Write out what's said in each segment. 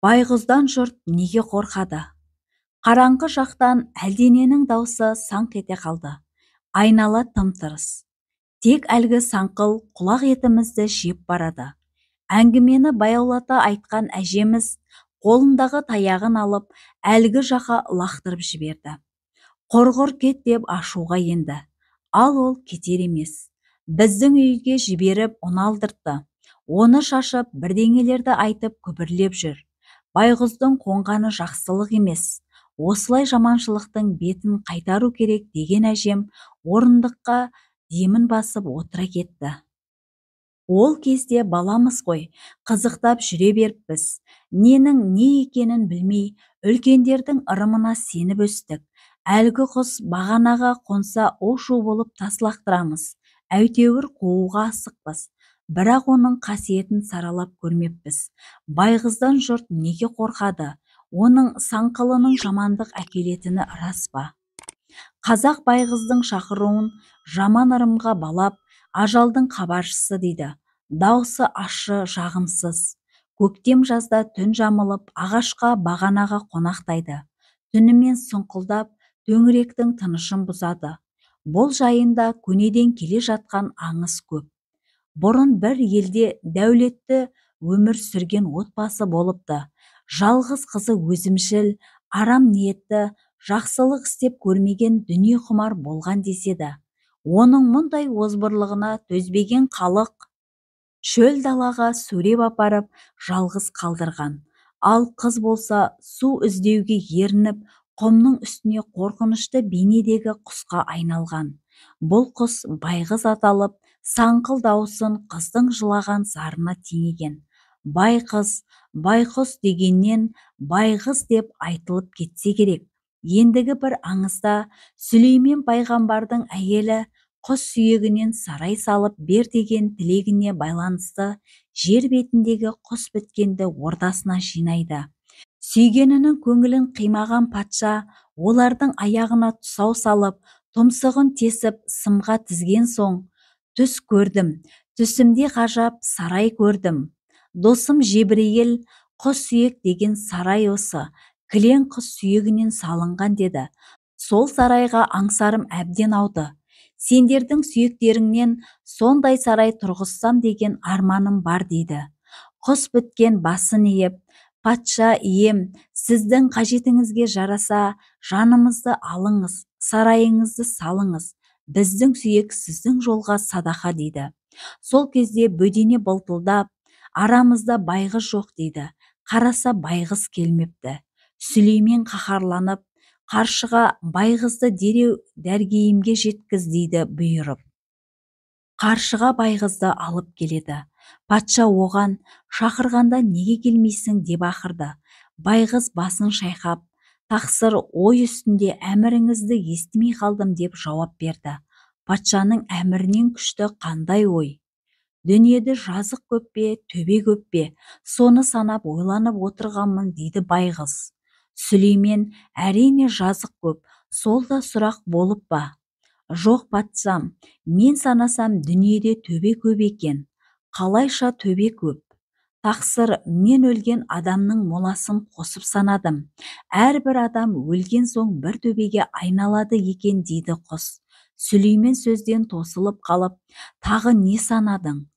Байғұздан жұрт неге қорқады? Қараңғы жақтан әлдененің даусы саңқ ете қалды. Айнала тым-тырыс. Тек әлгі саңқыл құлақ етімізді жеп барады. Әңгімені баяулата айтқан әжеміз қолындағы таяғын алып әлгі жаққа лақтырып жіберді. Құрғыр кет деп ашуға енді. Ал ол кетер емес. Біздің үйге жіберіп ұн алдыртты. Оны шашып бірдеңелерді айтып күбірлеп жүр. Байғұздың қонғаны жақсылық емес. Осылай жаманшылықтың бетін қайтару керек деген әжем орындыққа демін басып отыра кетті. Ол кезде баламыз ғой, қызықтап жүре беріппіз. Ненің не екенін білмей, үлкендердің ырымына сеніп өстік. Әлгі құс бағанаға қонса у-шу болып тас лақтырамыз. Әйтеуір қууға асықпыз. Бірақ оның қасиетін саралап көрмеппіз. Байғыздан жұрт неге қорқады? Оның саңқылының жамандық әкелетіні рас па? Қазақ байғыздың шақыруын жаман ырымға балап, ажалдың хабаршысы дейді. Даусы ащы, жағымсыз. Көктем жазда түн жамылып, ағашқа бағанаға қонақтайды. Түнімен сұңқылдап, төңіректің тынышын бұзады. Бұл жайында көнеден келе жатқан аңыз көп. Бұрын бір елде дәулетті өмір сүрген отбасы болыпты. Жалғыз қызы өзімшіл, арам ниетті, жақсылық істеп көрмеген дүние құмар болған деседі. Оның мұндай озбырлығына төзбеген халық шөл далаға сүйреп апарып жалғыз қалдырған. Ал қыз болса су іздеуге ерініп, құмның үстіне қорқынышты бейнедегі құсқа айналған. Бұл құс байғыз аталып, саңқыл даусын қыздың жылаған зарына теңеген. Байқыз, байқұс дегеннен байғыз деп айтылып кетсе керек. Ендігі бір аңызда Сүлеймен пайғамбардың әйелі құс сүйегінен сарай салып бер деген тілегіне байланысты жер бетіндегі құс біткенді ордасына жинайды. Сүйгенінің көңілін қимаған патша олардың аяғына тұсау салып, тұмсығын тесіп сымға тізген соң, түс көрдім, түсімде ғажап сарай көрдім. Досым Жебірейіл, құс сүйек деген сарай осы, кілең құс сүйегінен салынған деді. Сол сарайға аңсарым әбден ауды. Сендердің сүйектеріңнен сондай сарай тұрғызсам деген арманым бар дейді. Құс біткен басын иіп, патша ием, сіздің қажетіңізге жараса, жанымызды алыңыз, сарайыңызды салыңыз. Біздің сүйек сіздің жолға садақа дейді. Сол кезде бөдене бұлтылдап, арамызда байғыз жоқ дейді. Қараса байғыз келмепті. Сүлеймен қаһарланып, қаршыға байғызды дереу дәргейімге жеткіз дейді бұйырып. Қаршыға байғызды алып келеді. Патша оған шақырғанда неге келмейсің деп ақырды. Байғыз басын шайқап, тақсыр ой үстінде әміріңізді естімей қалдым деп жауап берді. Патшаның әмірінен күшті қандай ой? Дүниеде жазық көп пе, төбе көп пе, соны санап ойланып отырғанмын дейді байғыз. Сүлеймен әрине жазық көп, сол да сұрақ болып па? Жоқ патшам, мен санасам дүниеде төбе көп екен. Қалайша төбе көп? Тақсыр, мен өлген адамның моласын қосып санадым. Әрбір адам өлген соң бір төбеге айналады екен дейді құс. Сүлеймен сөзден тосылып қалып, тағы не санадың?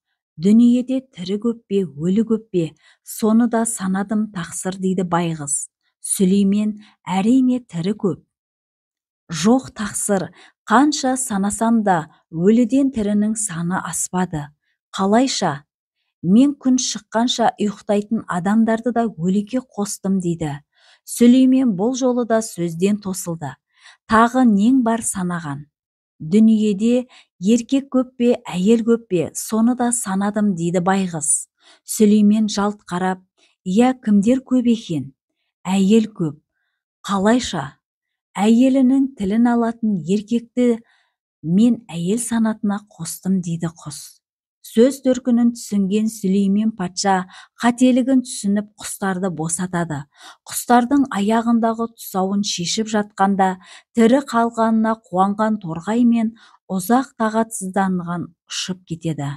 Дүниеде тірі көп пе, өлі көп пе, соны да санадым тақсыр дейді байғыз. Сүлеймен әрине тірі көп. Жоқ тақсыр, қанша санасам да өліден тірінің саны аспады. Қалайша? Мен күн шыққанша ұйықтайтын адамдарды да өліге қостым дейді. Сүлеймен бұл жолы да сөзден тосылды. Тағы нең бар санаған? Дүниеде еркек көп пе, әйел көп пе, соны да санадым дейді байғыз. Сүлеймен жалт қарап, иә кімдер көп екен? Әйел көп. Қалайша? Әйелінің тілін алатын еркекті мен әйел санатына қостым дейді құс. Сөз төркінін түсінген Сүлеймен патша қателігін түсініп құстарды босатады. Құстардың аяғындағы тұсауын шешіп жатқанда тірі қалғанына қуанған торғай мен ұзақ тағатсызданған ұшып кетеді.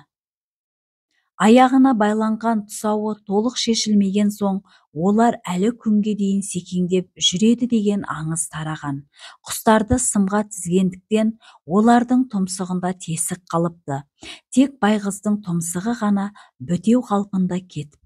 Аяғына байланған тұсауы толық шешілмеген соң, олар әлі күнге дейін секеңдеп жүреді деген аңыз тараған. Құстарды сымға тізгендіктен олардың тұмсығында тесік қалыпты. Тек байғыздың тұмсығы ғана бітеу қалпында кетіп